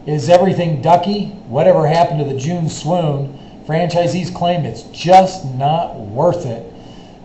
Is everything ducky? Whatever happened to the June swoon? Franchisees claim it's just not worth it.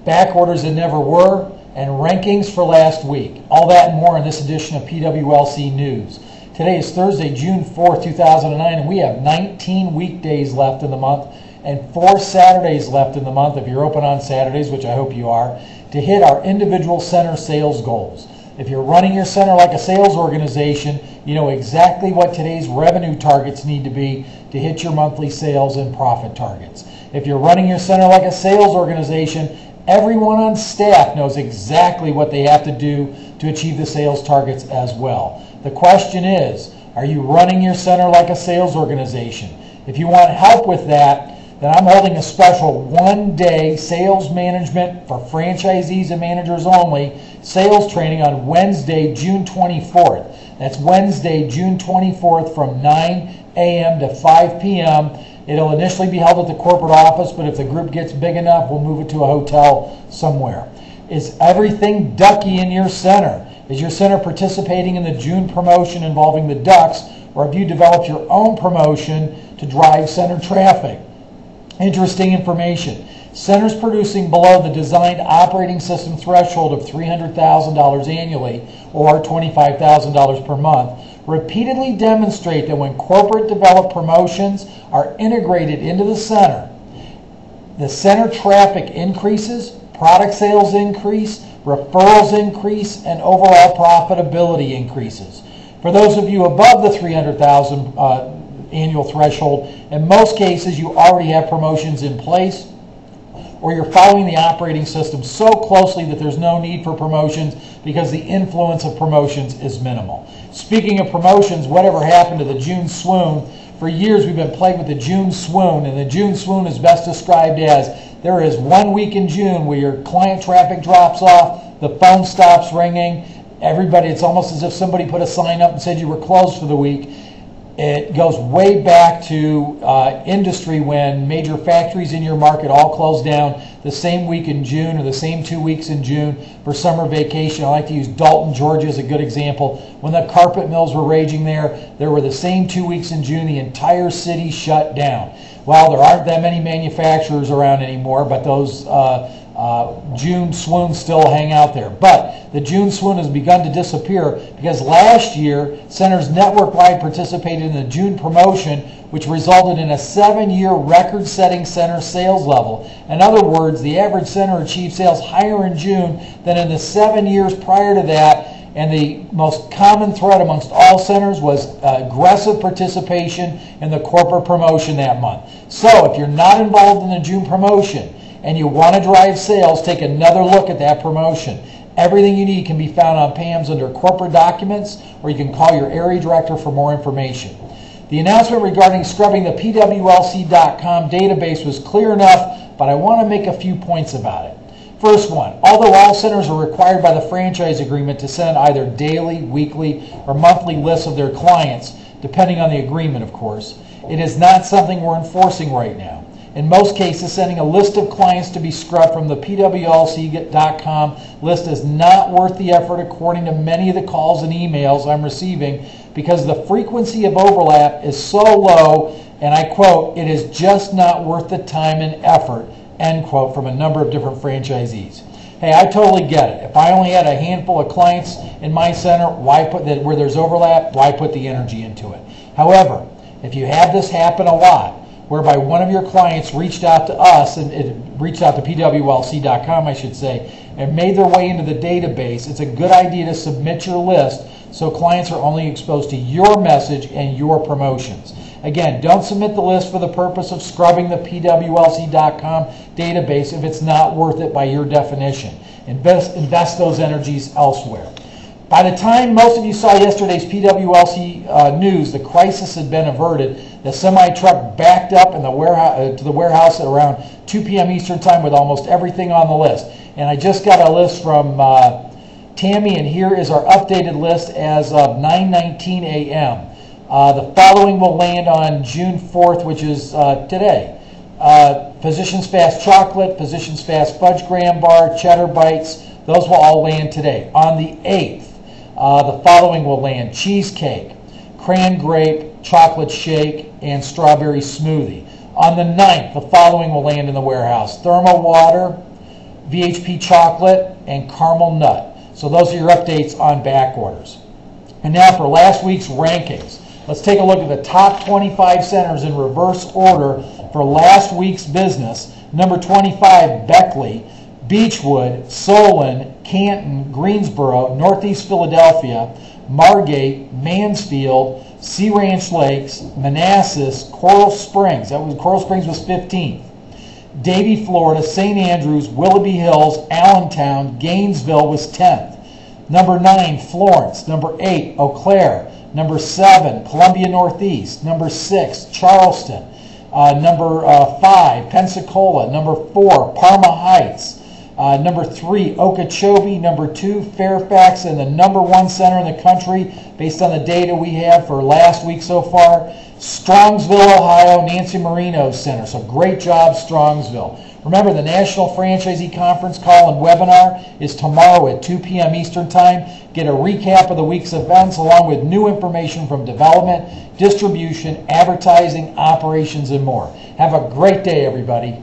Back orders that never were, and rankings for last week. All that and more in this edition of PWLC News. Today is Thursday, June 4th, 2009, and we have 19 weekdays left in the month and 4 Saturdays left in the month, if you're open on Saturdays, which I hope you are, to hit our individual center sales goals. If you're running your center like a sales organization, you know exactly what today's revenue targets need to be to hit your monthly sales and profit targets. If you're running your center like a sales organization, everyone on staff knows exactly what they have to do to achieve the sales targets as well. The question is, are you running your center like a sales organization? If you want help with that, then I'm holding a special one-day sales management for franchisees and managers only sales training on Wednesday, June 24th. That's Wednesday, June 24th from 9 a.m. to 5 p.m. It'll initially be held at the corporate office, but if the group gets big enough, we'll move it to a hotel somewhere. Is everything ducky in your center? Is your center participating in the June promotion involving the Ducks, or have you developed your own promotion to drive center traffic? Interesting information. Centers producing below the designed operating system threshold of $300,000 annually, or $25,000 per month, repeatedly demonstrate that when corporate developed promotions are integrated into the center traffic increases, product sales increase, referrals increase, and overall profitability increases. For those of you above the $300,000 annual threshold, in most cases you already have promotions in place, or you're following the operating system so closely that there's no need for promotions because the influence of promotions is minimal. Speaking of promotions, whatever happened to the June swoon? For years we've been plagued with the June swoon, and the June swoon is best described as there is 1 week in June where your client traffic drops off, the phone stops ringing, everybody, it's almost as if somebody put a sign up and said you were closed for the week. It goes way back to industry when major factories in your market all closed down the same week in June or the same 2 weeks in June for summer vacation. I like to use Dalton, Georgia as a good example. When the carpet mills were raging there were the same 2 weeks in June, the entire city shut down. Well, there aren't that many manufacturers around anymore, but those June swoons still hang out there. But the June swoon has begun to disappear because last year, centers network-wide participated in the June promotion, which resulted in a 7-year record-setting center sales level. In other words, the average center achieved sales higher in June than in the 7 years prior to that, and the most common thread amongst all centers was aggressive participation in the corporate promotion that month. So if you're not involved in the June promotion and you want to drive sales, take another look at that promotion. Everything you need can be found on PAMS under corporate documents, or you can call your area director for more information. The announcement regarding scrubbing the Pwlc.com database was clear enough, but I want to make a few points about it. First one, although all centers are required by the franchise agreement to send either daily, weekly, or monthly lists of their clients, depending on the agreement, of course, it is not something we're enforcing right now. In most cases, sending a list of clients to be scrubbed from the Pwlc.com list is not worth the effort according to many of the calls and emails I'm receiving because the frequency of overlap is so low, and I quote, "it is just not worth the time and effort," end quote, from a number of different franchisees. Hey, I totally get it. If I only had a handful of clients in my center, why put that where there's overlap, why put the energy into it? However, if you have this happen a lot, whereby one of your clients reached out to us, and it reached out to Pwlc.com, I should say, and made their way into the database, it's a good idea to submit your list so clients are only exposed to your message and your promotions. Again, don't submit the list for the purpose of scrubbing the Pwlc.com database if it's not worth it by your definition. Invest those energies elsewhere. By the time most of you saw yesterday's PWLC news, the crisis had been averted. The semi-truck backed up in the warehouse, to the warehouse at around 2 p.m. Eastern Time with almost everything on the list. And I just got a list from Tammy, and here is our updated list as of 9:19 a.m. The following will land on June 4th, which is today. Physician's Fast Chocolate, Physician's Fast Fudge Graham Bar, Cheddar Bites, those will all land today. On the 8th, the following will land: cheesecake, cran grape, chocolate shake, and strawberry smoothie. On the 9th, the following will land in the warehouse: thermo water, VHP chocolate, and caramel nut. So those are your updates on back orders. And now for last week's rankings. Let's take a look at the top 25 centers in reverse order for last week's business. Number 25, Beckley, Beechwood, Solon, Canton, Greensboro, Northeast Philadelphia, Margate, Mansfield, Sea Ranch Lakes, Manassas, Coral Springs. Coral Springs was 15th. Davie, Florida, St. Andrews, Willoughby Hills, Allentown, Gainesville was 10th. Number 9, Florence. Number 8, Eau Claire. Number 7, Columbia Northeast. Number 6, Charleston. Number 5, Pensacola. Number 4, Parma Heights. Number 3, Okeechobee. Number 2, Fairfax. And the number 1 center in the country, based on the data we have for last week so far, Strongsville, Ohio, Nancy Marino's center. So great job, Strongsville. Remember, the National Franchisee Conference call and webinar is tomorrow at 2 p.m. Eastern Time. Get a recap of the week's events along with new information from development, distribution, advertising, operations, and more. Have a great day, everybody.